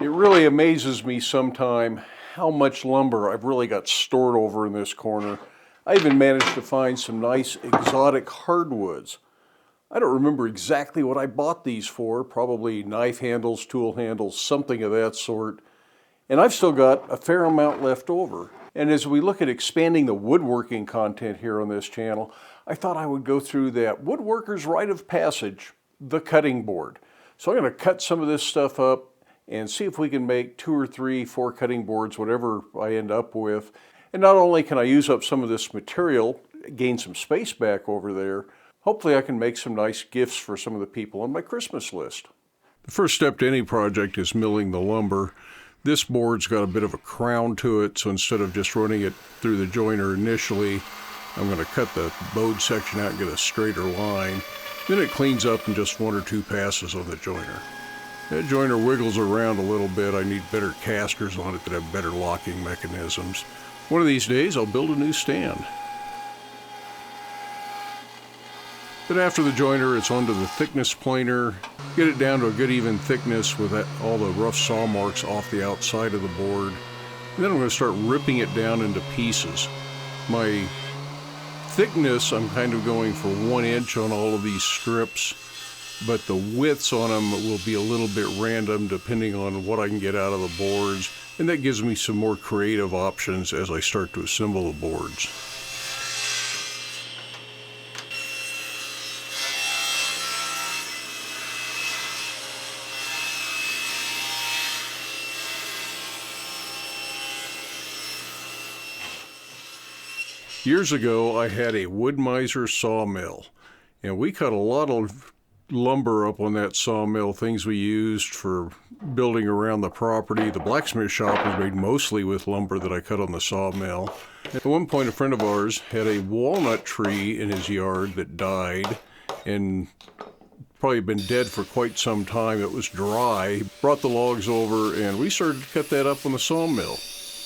It really amazes me sometime how much lumber I've really got stored over in this corner. I even managed to find some nice exotic hardwoods. I don't remember exactly what I bought these for, probably knife handles, tool handles, something of that sort. And I've still got a fair amount left over. And as we look at expanding the woodworking content here on this channel, I thought I would go through that woodworker's rite of passage, the cutting board. So I'm going to cut some of this stuff up and see if we can make 2 or 3, 4 cutting boards, whatever I end up with. And not only can I use up some of this material, gain some space back over there, hopefully I can make some nice gifts for some of the people on my Christmas list. The first step to any project is milling the lumber. This board's got a bit of a crown to it, so instead of just running it through the joiner initially, I'm going to cut the bowed section out and get a straighter line. Then it cleans up in just 1 or 2 passes on the joiner. That joiner wiggles around a little bit. I need better casters on it that have better locking mechanisms. One of these days I'll build a new stand. Then after the joiner, it's onto the thickness planer. Get it down to a good even thickness with all the rough saw marks off the outside of the board. And then I'm going to start ripping it down into pieces. My thickness, I'm kind of going for 1 inch on all of these strips, but the widths on them will be a little bit random depending on what I can get out of the boards, and that gives me some more creative options as I start to assemble the boards. Years ago, I had a wood miser sawmill, and we cut a lot of lumber up on that sawmill, things we used for building around the property. The blacksmith shop was made mostly with lumber that I cut on the sawmill. At one point, a friend of ours had a walnut tree in his yard that died and probably been dead for quite some time. It was dry. Brought the logs over and we started to cut that up on the sawmill.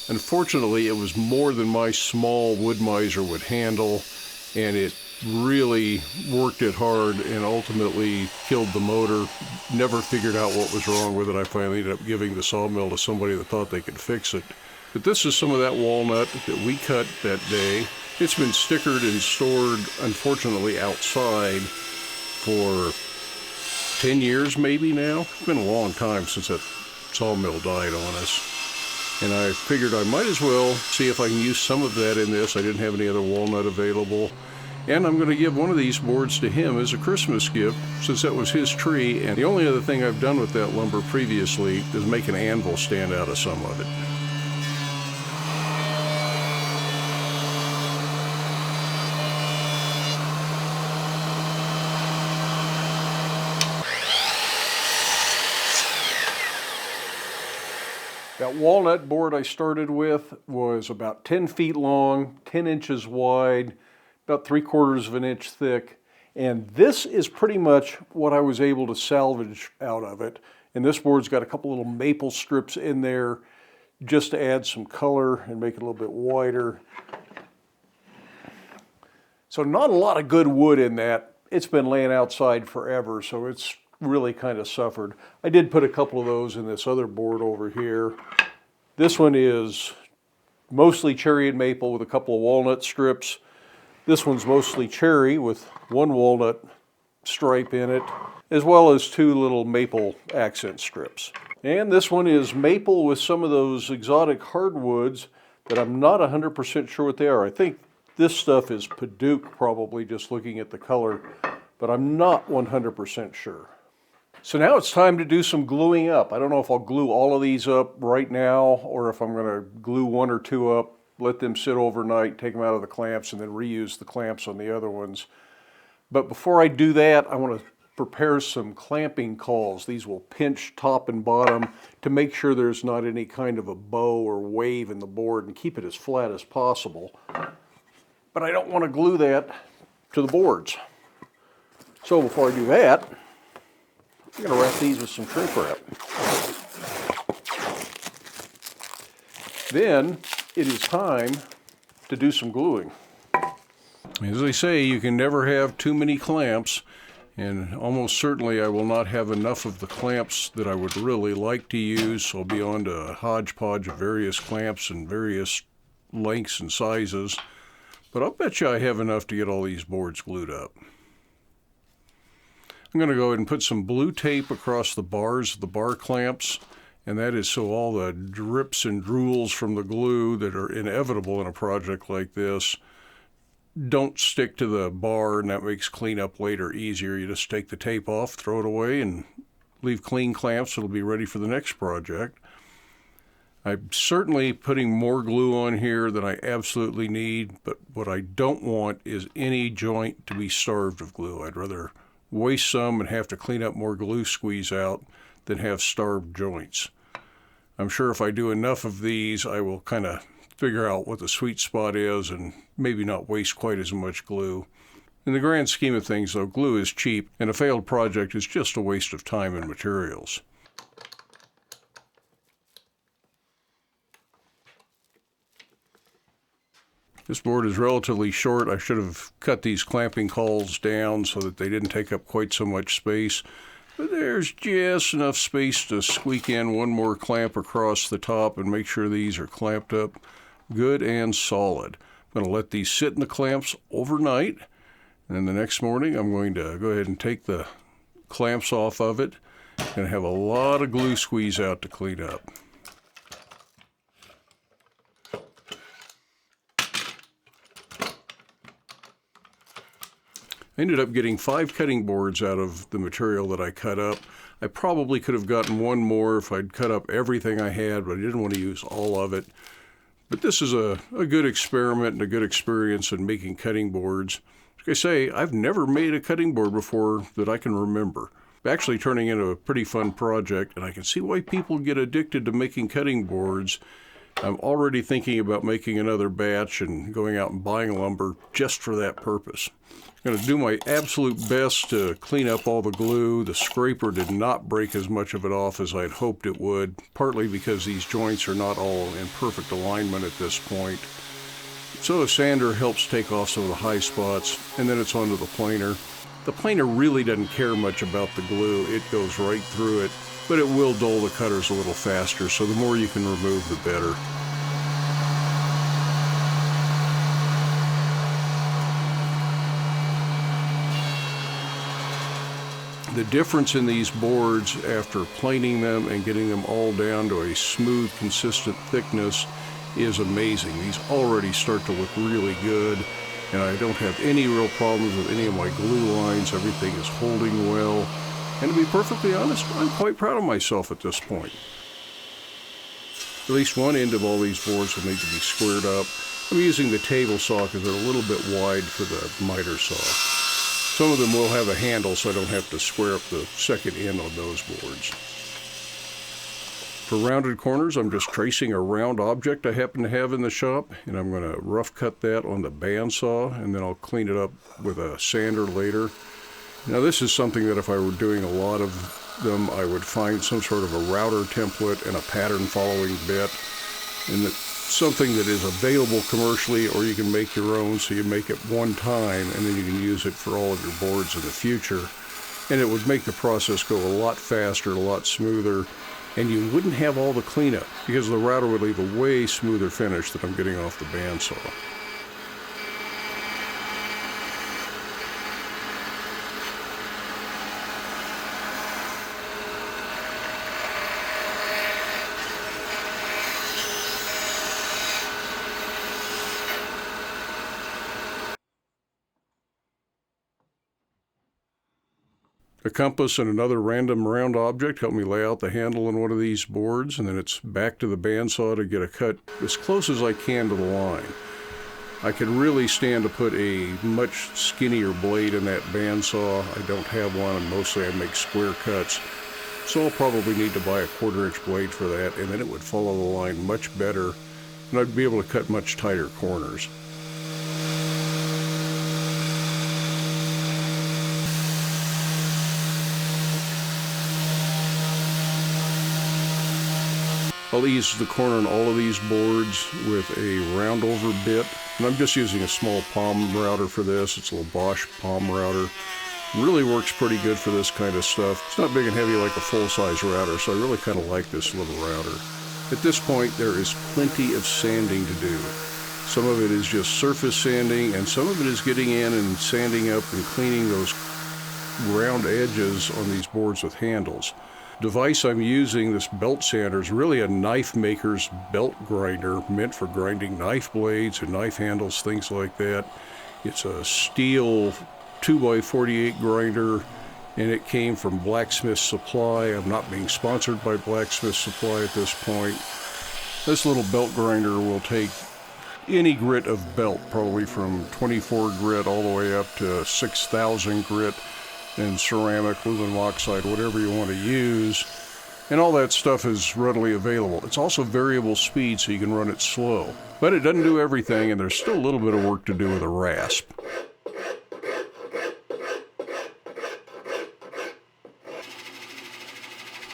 Unfortunately, it was more than my small wood miser would handle, and it really worked it hard and ultimately killed the motor. Never figured out what was wrong with it. I finally ended up giving the sawmill to somebody that thought they could fix it. But this is some of that walnut that we cut that day. It's been stickered and stored, unfortunately, outside for 10 years maybe now. It's been a long time since that sawmill died on us. And I figured I might as well see if I can use some of that in this. I didn't have any other walnut available. And I'm going to give one of these boards to him as a Christmas gift, since that was his tree. And the only other thing I've done with that lumber previously is make an anvil stand out of some of it. That walnut board I started with was about 10 feet long, 10 inches wide, about 3/4 of an inch thick. And this is pretty much what I was able to salvage out of it. And this board's got a couple little maple strips in there just to add some color and make it a little bit wider. So not a lot of good wood in that. It's been laying outside forever, so it's really kind of suffered. I did put a couple of those in this other board over here. This one is mostly cherry and maple with a couple of walnut strips. This one's mostly cherry with 1 walnut stripe in it, as well as 2 little maple accent strips. And this one is maple with some of those exotic hardwoods that I'm not 100% sure what they are. I think this stuff is Paduke, probably, just looking at the color, but I'm not 100% sure. So now it's time to do some gluing up. I don't know if I'll glue all of these up right now or if I'm going to glue 1 or 2 up, let them sit overnight, take them out of the clamps, and then reuse the clamps on the other ones. But before I do that, I want to prepare some clamping cauls. These will pinch top and bottom to make sure there's not any kind of a bow or wave in the board and keep it as flat as possible. But I don't want to glue that to the boards. So before I do that, I'm going to wrap these with some shrink wrap. Then it is time to do some gluing. As they say, you can never have too many clamps. And almost certainly I will not have enough of the clamps that I would really like to use, so I'll be on to a hodgepodge of various clamps and various lengths and sizes. But I'll bet you I have enough to get all these boards glued up. I'm going to go ahead and put some blue tape across the bars of the bar clamps, and that is so all the drips and drools from the glue that are inevitable in a project like this don't stick to the bar, and that makes cleanup later easier. You just take the tape off, throw it away, and leave clean clamps. It'll be ready for the next project. I'm certainly putting more glue on here than I absolutely need, but what I don't want is any joint to be starved of glue. I'd rather waste some and have to clean up more glue squeeze out than have starved joints. I'm sure if I do enough of these, I will kind of figure out what the sweet spot is and maybe not waste quite as much glue. In the grand scheme of things, though, glue is cheap, and a failed project is just a waste of time and materials. This board is relatively short. I should have cut these clamping cauls down so that they didn't take up quite so much space. But there's just enough space to squeak in one more clamp across the top and make sure these are clamped up good and solid. I'm going to let these sit in the clamps overnight, and then the next morning I'm going to go ahead and take the clamps off of it and have a lot of glue squeeze out to clean up. I ended up getting 5 cutting boards out of the material that I cut up. I probably could have gotten one more if I'd cut up everything I had, but I didn't want to use all of it. But this is a good experiment and a good experience in making cutting boards. Like I say, I've never made a cutting board before that I can remember. Actually turning into a pretty fun project, and I can see why people get addicted to making cutting boards. I'm already thinking about making another batch and going out and buying lumber just for that purpose. I'm going to do my absolute best to clean up all the glue. The scraper did not break as much of it off as I'd hoped it would, partly because these joints are not all in perfect alignment at this point. So a sander helps take off some of the high spots, and then it's onto the planer. The planer really doesn't care much about the glue. It goes right through it, but it will dull the cutters a little faster, so the more you can remove, the better. The difference in these boards after planing them and getting them all down to a smooth, consistent thickness is amazing. These already start to look really good, and I don't have any real problems with any of my glue lines. Everything is holding well, and to be perfectly honest, I'm quite proud of myself at this point. At least one end of all these boards will need to be squared up. I'm using the table saw because they're a little bit wide for the miter saw. Some of them will have a handle, so I don't have to square up the second end on those boards. For rounded corners, I'm just tracing a round object I happen to have in the shop, and I'm going to rough cut that on the bandsaw, and then I'll clean it up with a sander later. Now this is something that if I were doing a lot of them, I would find some sort of a router template and a pattern following bit, and something that is available commercially, or you can make your own, so you make it one time and then you can use it for all of your boards in the future. And it would make the process go a lot faster, a lot smoother, and you wouldn't have all the cleanup because the router would leave a way smoother finish that I'm getting off the bandsaw. A compass and another random round object help me lay out the handle on one of these boards, and then it's back to the bandsaw to get a cut as close as I can to the line. I could really stand to put a much skinnier blade in that bandsaw. I don't have one, and mostly I make square cuts, so I'll probably need to buy a 1/4-inch blade for that, and then it would follow the line much better, and I'd be able to cut much tighter corners. I'll ease the corner on all of these boards with a round over bit, and I'm just using a small palm router for this. It's a little Bosch palm router. Really works pretty good for this kind of stuff. It's not big and heavy like a full-size router, so I really kind of like this little router. At this point, there is plenty of sanding to do. Some of it is just surface sanding, and some of it is getting in and sanding up and cleaning those round edges on these boards with handles. The device I'm using, this belt sander, is really a knife maker's belt grinder meant for grinding knife blades and knife handles, things like that. It's a steel 2x48 grinder, and it came from Blacksmith Supply. I'm not being sponsored by Blacksmith Supply at this point. This little belt grinder will take any grit of belt, probably from 24 grit all the way up to 6,000 grit in ceramic, aluminum oxide, whatever you want to use. And all that stuff is readily available. It's also variable speed, so you can run it slow. But it doesn't do everything, and there's still a little bit of work to do with a rasp.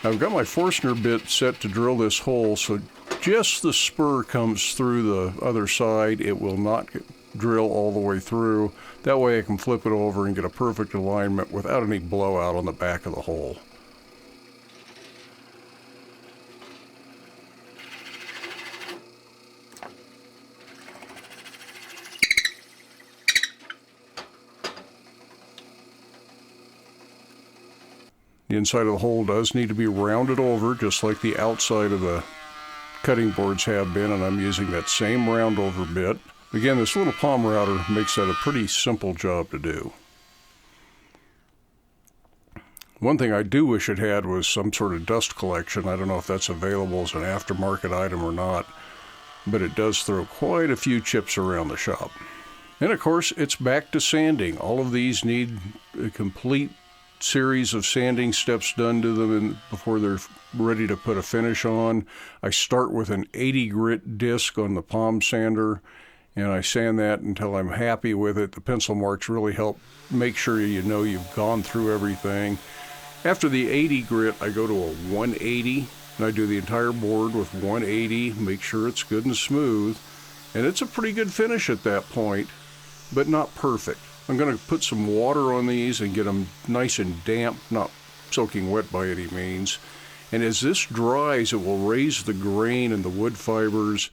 I've got my Forstner bit set to drill this hole, so just the spur comes through the other side. It will not drill all the way through. That way I can flip it over and get a perfect alignment without any blowout on the back of the hole. The inside of the hole does need to be rounded over, just like the outside of the cutting boards have been, and I'm using that same round over bit. Again, this little palm router makes that a pretty simple job to do. One thing I do wish it had was some sort of dust collection. I don't know if that's available as an aftermarket item or not, but it does throw quite a few chips around the shop. And of course, it's back to sanding. All of these need a complete series of sanding steps done to them before they're ready to put a finish on. I start with an 80 grit disc on the palm sander, and I sand that until I'm happy with it. The pencil marks really help make sure you know you've gone through everything. After the 80 grit, I go to a 180, and I do the entire board with 180, make sure it's good and smooth, and it's a pretty good finish at that point, but not perfect. I'm going to put some water on these and get them nice and damp, not soaking wet by any means. And as this dries, it will raise the grain in the wood fibers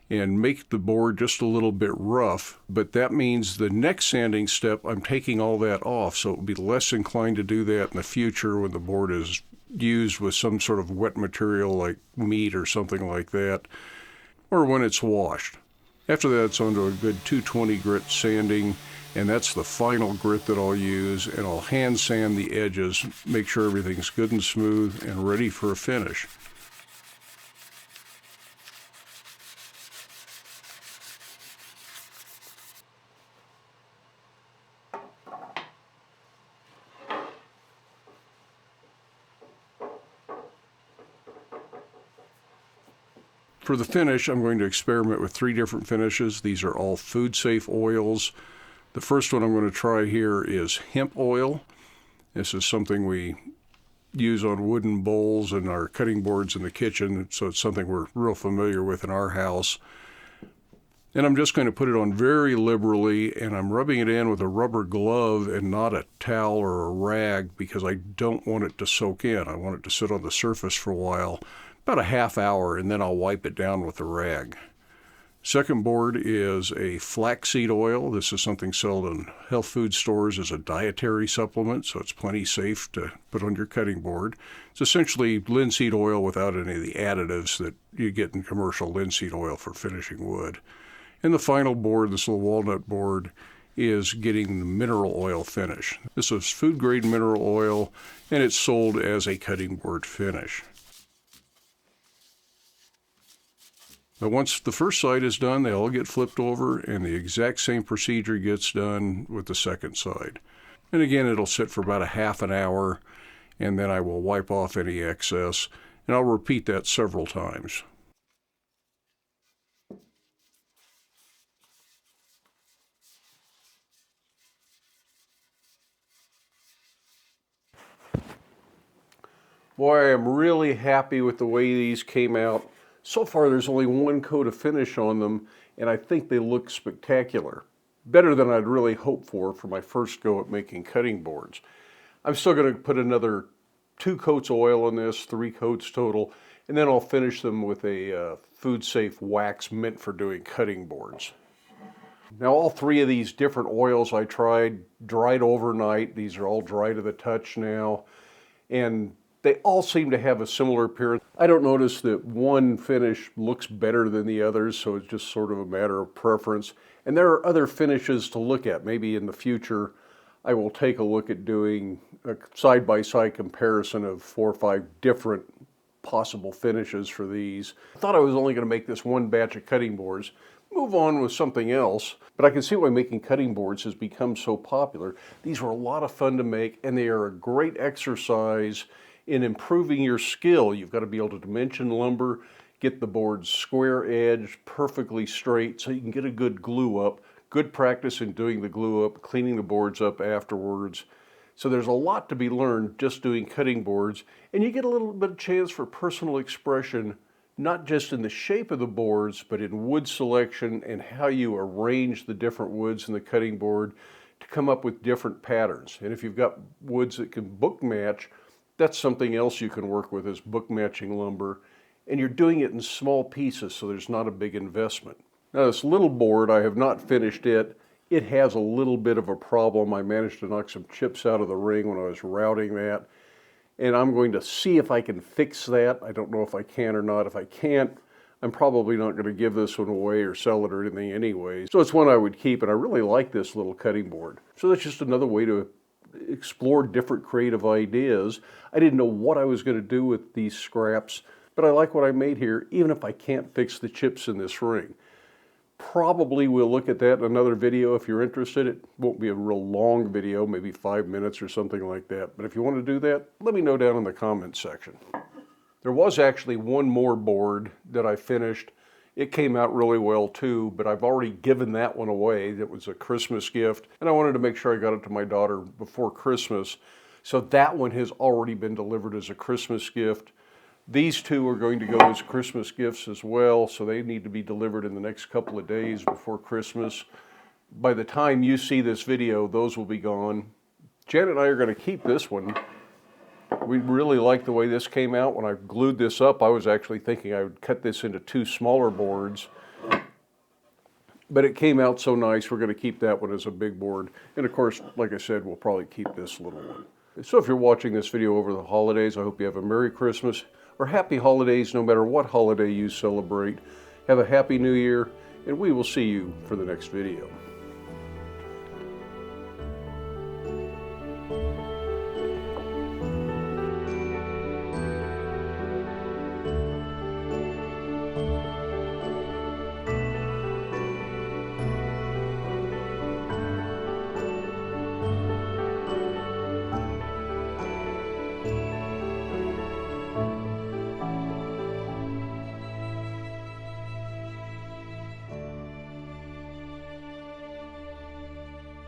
and make the board just a little bit rough. But that means the next sanding step, I'm taking all that off, so it will be less inclined to do that in the future when the board is used with some sort of wet material like meat or something like that, or when it's washed. After that, it's on to a good 220 grit sanding, and that's the final grit that I'll use, and I'll hand sand the edges, make sure everything's good and smooth and ready for a finish. For the finish, I'm going to experiment with 3 different finishes. These are all food-safe oils. The first one I'm going to try here is hemp oil. This is something we use on wooden bowls and our cutting boards in the kitchen, so it's something we're real familiar with in our house. And I'm just going to put it on very liberally, and I'm rubbing it in with a rubber glove and not a towel or a rag because I don't want it to soak in. I want it to sit on the surface for a while, about a half hour, and then I'll wipe it down with a rag. Second board is a flaxseed oil. This is something sold in health food stores as a dietary supplement, so it's plenty safe to put on your cutting board. It's essentially linseed oil without any of the additives that you get in commercial linseed oil for finishing wood. And the final board, this little walnut board, is getting the mineral oil finish. This is food-grade mineral oil, and it's sold as a cutting board finish. But once the first side is done, they all get flipped over, and the exact same procedure gets done with the second side. And again, it'll sit for about a half an hour, and then I will wipe off any excess, and I'll repeat that several times. Boy, I am really happy with the way these came out. So far, there's only one coat of finish on them, and I think they look spectacular. better than I'd really hoped for my first go at making cutting boards. I'm still going to put another 2 coats of oil on this, 3 coats total, and then I'll finish them with a food-safe wax meant for doing cutting boards. Now all 3 of these different oils I tried dried overnight. These are all dry to the touch now, and they all seem to have a similar appearance. I don't notice that one finish looks better than the others, so it's just sort of a matter of preference. And there are other finishes to look at. Maybe in the future I will take a look at doing a side-by-side comparison of 4 or 5 different possible finishes for these. I thought I was only going to make this one batch of cutting boards, move on with something else, but I can see why making cutting boards has become so popular. These were a lot of fun to make, and they are a great exercise in improving your skill. You've got to be able to dimension lumber, get the boards square edged, perfectly straight, so you can get a good glue up. Good practice in doing the glue up, cleaning the boards up afterwards. So there's a lot to be learned just doing cutting boards, and you get a little bit of chance for personal expression, not just in the shape of the boards, but in wood selection and how you arrange the different woods in the cutting board to come up with different patterns. And if you've got woods that can book match, that's something else you can work with, is book matching lumber. And you're doing it in small pieces, so there's not a big investment. Now this little board, I have not finished it. It has a little bit of a problem. I managed to knock some chips out of the ring when I was routing that. And I'm going to see if I can fix that. I don't know if I can or not. If I can't, I'm probably not going to give this one away or sell it or anything anyway. So it's one I would keep, and I really like this little cutting board. So that's just another way to explore different creative ideas. I didn't know what I was going to do with these scraps, but I like what I made here, even if I can't fix the chips in this ring. Probably we'll look at that in another video if you're interested. It won't be a real long video, maybe 5 minutes or something like that. But if you want to do that, let me know down in the comments section. There was actually one more board that I finished. It came out really well too, but I've already given that one away. That was a Christmas gift, and I wanted to make sure I got it to my daughter before Christmas. So that one has already been delivered as a Christmas gift. These 2 are going to go as Christmas gifts as well, so they need to be delivered in the next couple of days before Christmas. By the time you see this video, those will be gone. Janet and I are going to keep this one. We really like the way this came out. When I glued this up, I was actually thinking I would cut this into 2 smaller boards. But it came out so nice, we're going to keep that one as a big board. And of course, like I said, we'll probably keep this little one. So if you're watching this video over the holidays, I hope you have a Merry Christmas or Happy Holidays, no matter what holiday you celebrate. Have a Happy New Year, and we will see you for the next video.